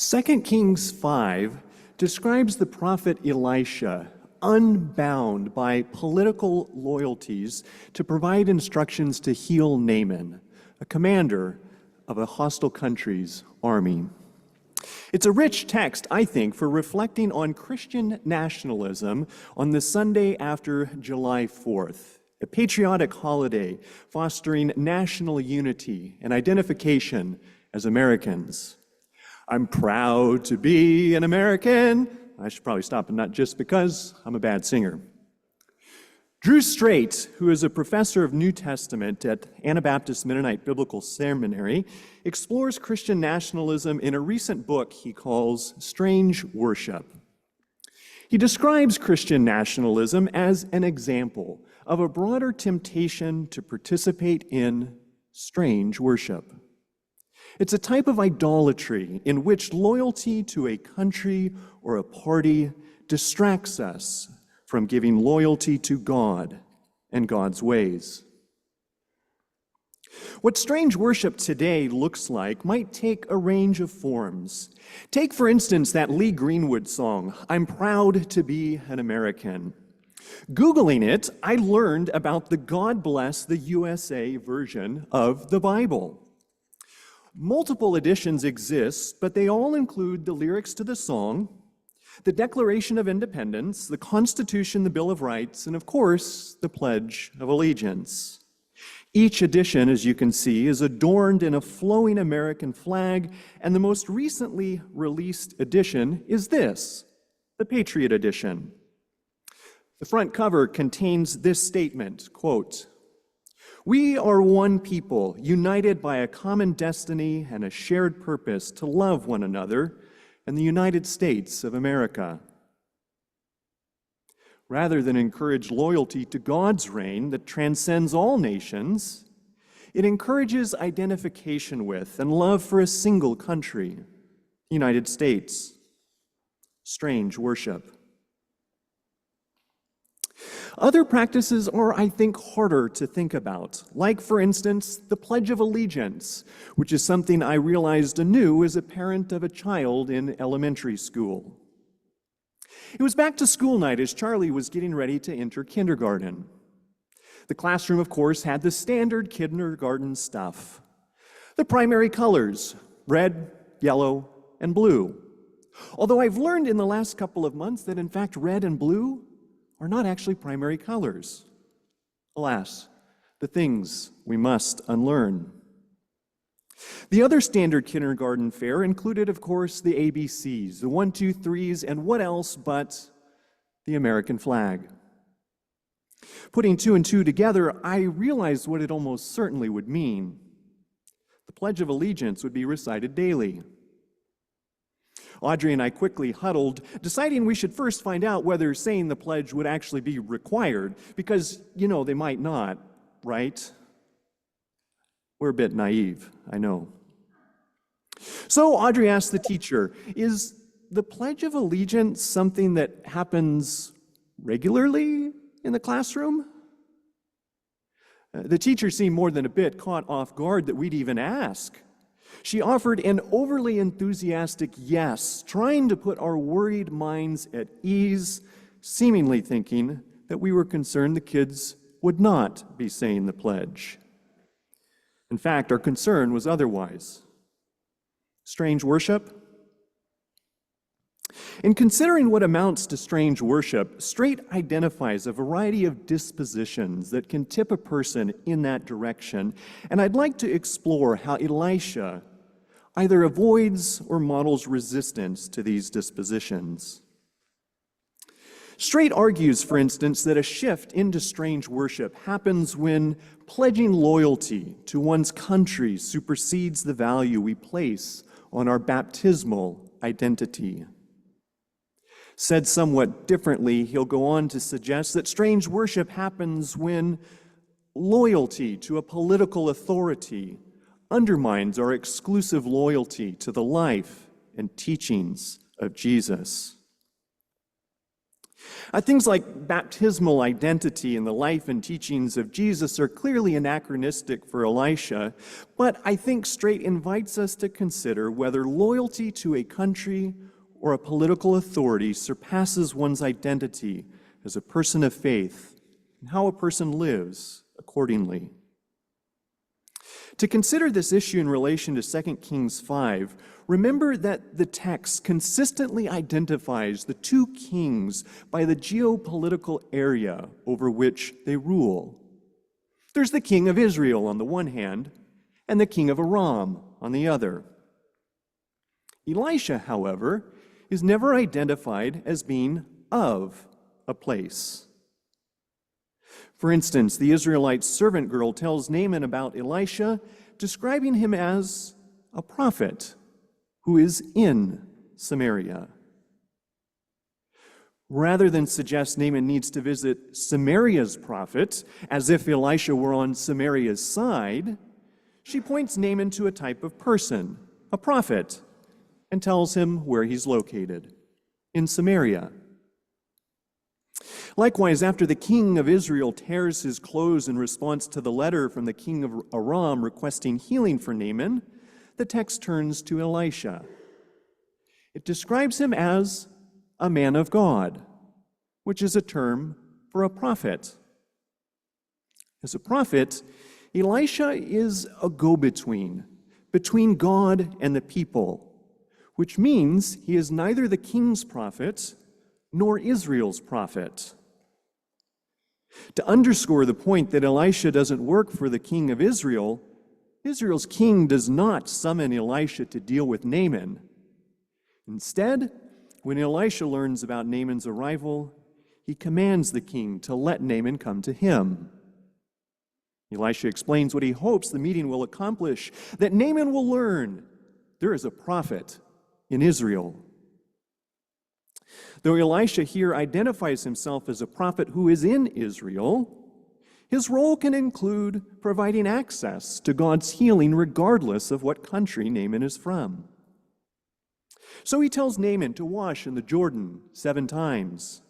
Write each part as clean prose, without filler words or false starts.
2 Kings 5 describes the prophet Elisha unbound by political loyalties to provide instructions to heal Naaman, a commander of a hostile country's army. It's a rich text, I think, for reflecting on Christian nationalism on the Sunday after July 4th, a patriotic holiday fostering national unity and identification as Americans. I'm proud to be an American. I should probably stop, and not just because I'm a bad singer. Drew Strait, who is a professor of New Testament at Anabaptist Mennonite Biblical Seminary, explores Christian nationalism in a recent book he calls Strange Worship. He describes Christian nationalism as an example of a broader temptation to participate in strange worship. It's a type of idolatry in which loyalty to a country or a party distracts us from giving loyalty to God and God's ways. What strange worship today looks like might take a range of forms. Take, for instance, that Lee Greenwood song, I'm Proud to Be an American. Googling it, I learned about the God Bless the USA version of the Bible. Multiple editions exist, but they all include the lyrics to the song, the Declaration of Independence, the Constitution, the Bill of Rights, and of course, the Pledge of Allegiance. Each edition, as you can see, is adorned in a flowing American flag, and the most recently released edition is this, the Patriot Edition. The front cover contains this statement, quote, "We are one people, united by a common destiny and a shared purpose to love one another in the United States of America." Rather than encourage loyalty to God's reign that transcends all nations, it encourages identification with and love for a single country, the United States. Strange worship. Other practices are, I think, harder to think about, like, for instance, the Pledge of Allegiance, which is something I realized anew as a parent of a child in elementary school. It was back to school night as Charlie was getting ready to enter kindergarten. The classroom, of course, had the standard kindergarten stuff. The primary colors, red, yellow, and blue. Although I've learned in the last couple of months that, in fact, red and blue are not actually primary colors. Alas, the things we must unlearn. The other standard kindergarten fare included, of course, the ABCs, the 1, 2, 3s, and what else but the American flag. Putting two and two together, I realized what it almost certainly would mean. The Pledge of Allegiance would be recited daily. Audrey and I quickly huddled, deciding we should first find out whether saying the pledge would actually be required, because, they might not, right? We're a bit naive, I know. So Audrey asked the teacher, is the Pledge of Allegiance something that happens regularly in the classroom? The teacher seemed more than a bit caught off guard that we'd even ask. She offered an overly enthusiastic yes, trying to put our worried minds at ease, seemingly thinking that we were concerned the kids would not be saying the pledge. In fact, our concern was otherwise. Strange worship? In considering what amounts to strange worship, Strait identifies a variety of dispositions that can tip a person in that direction, and I'd like to explore how Elisha either avoids or models resistance to these dispositions. Strait argues, for instance, that a shift into strange worship happens when pledging loyalty to one's country supersedes the value we place on our baptismal identity. Said somewhat differently, he'll go on to suggest that strange worship happens when loyalty to a political authority undermines our exclusive loyalty to the life and teachings of Jesus. Things like baptismal identity and the life and teachings of Jesus are clearly anachronistic for Elisha, but I think straight invites us to consider whether loyalty to a country or a political authority surpasses one's identity as a person of faith and how a person lives accordingly. To consider this issue in relation to 2 Kings 5, remember that the text consistently identifies the two kings by the geopolitical area over which they rule. There's the king of Israel on the one hand, and the king of Aram on the other. Elisha, however, is never identified as being of a place. For instance, the Israelite servant girl tells Naaman about Elisha, describing him as a prophet who is in Samaria. Rather than suggest Naaman needs to visit Samaria's prophet, as if Elisha were on Samaria's side, she points Naaman to a type of person, a prophet, and tells him where he's located, in Samaria. Likewise, after the king of Israel tears his clothes in response to the letter from the king of Aram requesting healing for Naaman, the text turns to Elisha. It describes him as a man of God, which is a term for a prophet. As a prophet, Elisha is a go-between between God and the people, which means he is neither the king's prophet nor Israel's prophet. To underscore the point that Elisha doesn't work for the king of Israel, Israel's king does not summon Elisha to deal with Naaman. Instead, when Elisha learns about Naaman's arrival, he commands the king to let Naaman come to him. Elisha explains what he hopes the meeting will accomplish, that Naaman will learn there is a prophet in Israel. Though Elisha here identifies himself as a prophet who is in Israel, his role can include providing access to God's healing regardless of what country Naaman is from. So he tells Naaman to wash in the Jordan 7 times,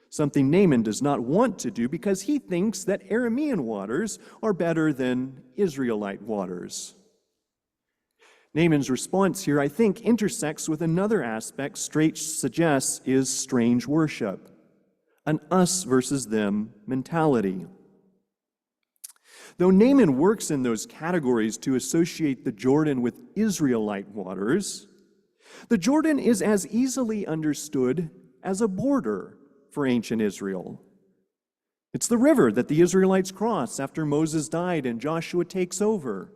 something Naaman does not want to do because he thinks that Aramean waters are better than Israelite waters. Naaman's response here, I think, intersects with another aspect Straight suggests is strange worship, an us versus them mentality. Though Naaman works in those categories to associate the Jordan with Israelite waters, the Jordan is as easily understood as a border for ancient Israel. It's the river that the Israelites cross after Moses died and Joshua takes over.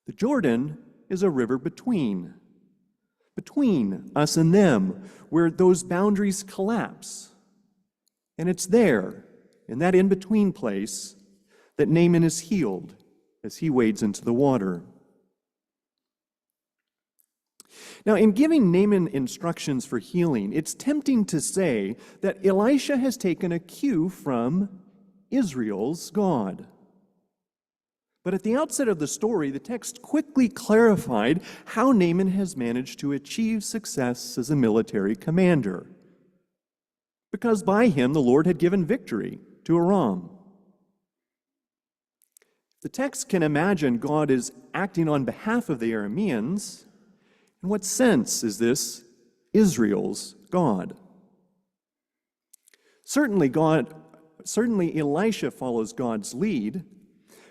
The Jordan is a river between us and them, where those boundaries collapse. And it's there, in that in-between place, that Naaman is healed as he wades into the water. Now, in giving Naaman instructions for healing, it's tempting to say that Elisha has taken a cue from Israel's God. But at the outset of the story, the text quickly clarified how Naaman has managed to achieve success as a military commander, because by him the Lord had given victory to Aram. The text can imagine God is acting on behalf of the Arameans. In what sense is this Israel's God? Certainly Elisha follows God's lead,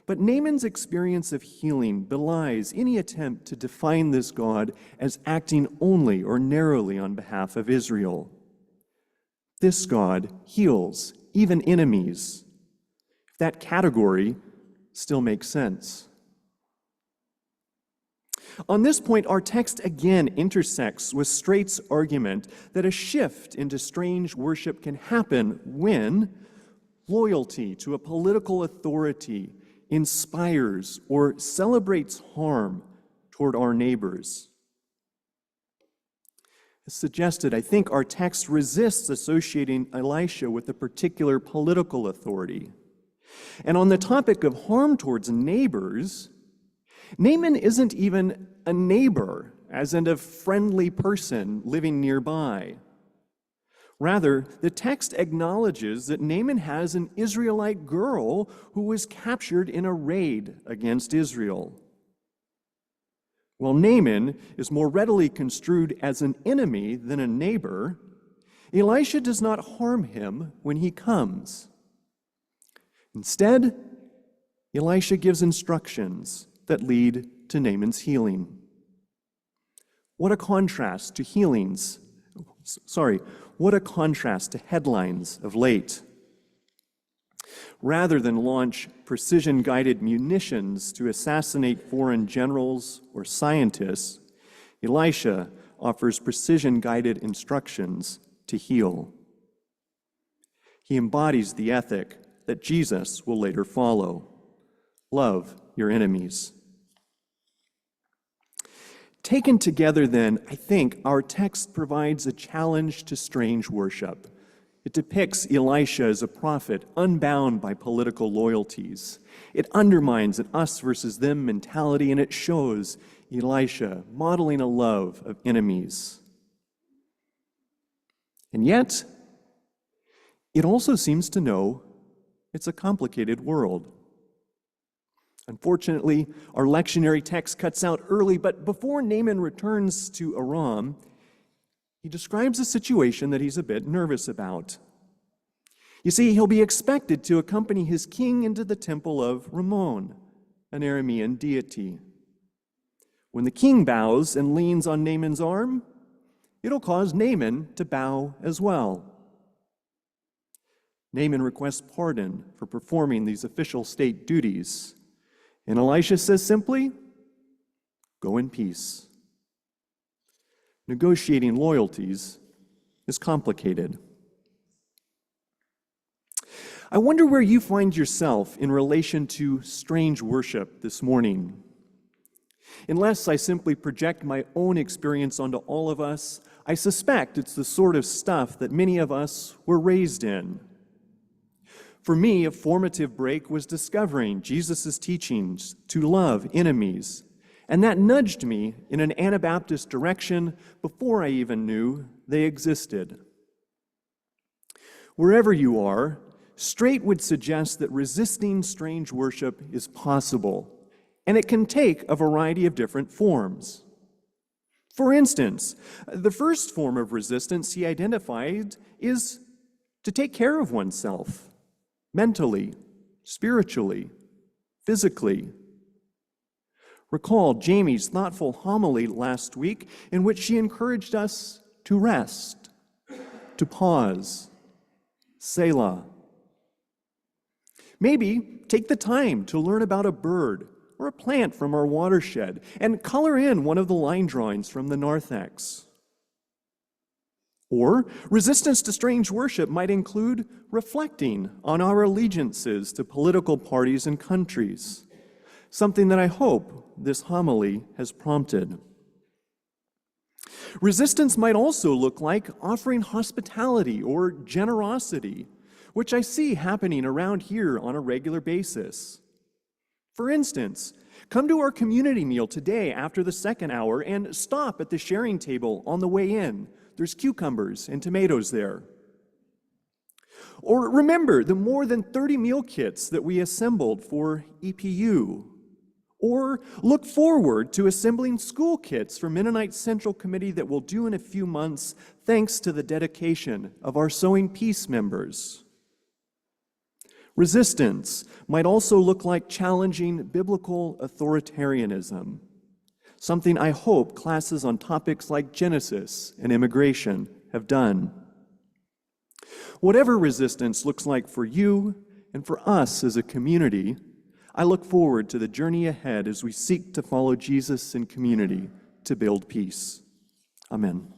but Naaman's experience of healing belies any attempt to define this God as acting only or narrowly on behalf of Israel. This God heals even enemies. If that category still makes sense. On this point, our text again intersects with Straight's argument that a shift into strange worship can happen when loyalty to a political authority inspires or celebrates harm toward our neighbors. As suggested, I think our text resists associating Elisha with a particular political authority. And on the topic of harm towards neighbors, Naaman isn't even a neighbor, as in a friendly person living nearby. Rather, the text acknowledges that Naaman has an Israelite girl who was captured in a raid against Israel. While Naaman is more readily construed as an enemy than a neighbor, Elisha does not harm him when he comes. Instead, Elisha gives instructions that lead to Naaman's healing. What a contrast to headlines of late. Rather than launch precision-guided munitions to assassinate foreign generals or scientists, Elisha offers precision-guided instructions to heal. He embodies the ethic that Jesus will later follow. Love your enemies. Taken together then, I think our text provides a challenge to strange worship. It depicts Elisha as a prophet unbound by political loyalties. It undermines an us versus them mentality, and it shows Elisha modeling a love of enemies. And yet, it also seems to know it's a complicated world. Unfortunately, our lectionary text cuts out early, but before Naaman returns to Aram, he describes a situation that he's a bit nervous about. You see, he'll be expected to accompany his king into the temple of Rimmon, an Aramean deity. When the king bows and leans on Naaman's arm, it'll cause Naaman to bow as well. Naaman requests pardon for performing these official state duties, and Elisha says simply, "Go in peace." Negotiating loyalties is complicated. I wonder where you find yourself in relation to strange worship this morning. Unless I simply project my own experience onto all of us, I suspect it's the sort of stuff that many of us were raised in. For me, a formative break was discovering Jesus' teachings to love enemies, and that nudged me in an Anabaptist direction before I even knew they existed. Wherever you are, Straight would suggest that resisting strange worship is possible, and it can take a variety of different forms. For instance, the first form of resistance he identified is to take care of oneself, mentally, spiritually, physically. Recall Jamie's thoughtful homily last week in which she encouraged us to rest, to pause, Selah. Maybe take the time to learn about a bird or a plant from our watershed and color in one of the line drawings from the narthex. Or resistance to strange worship might include reflecting on our allegiances to political parties and countries, something that I hope this homily has prompted. Resistance might also look like offering hospitality or generosity, which I see happening around here on a regular basis. For instance, come to our community meal today after the second hour and stop at the sharing table on the way in. There's cucumbers and tomatoes there. Or remember the more than 30 meal kits that we assembled for EPU. Or look forward to assembling school kits for Mennonite Central Committee that we'll do in a few months thanks to the dedication of our Sowing Peace members. Resistance might also look like challenging biblical authoritarianism, something I hope classes on topics like Genesis and immigration have done. Whatever resistance looks like for you and for us as a community, I look forward to the journey ahead as we seek to follow Jesus in community to build peace. Amen.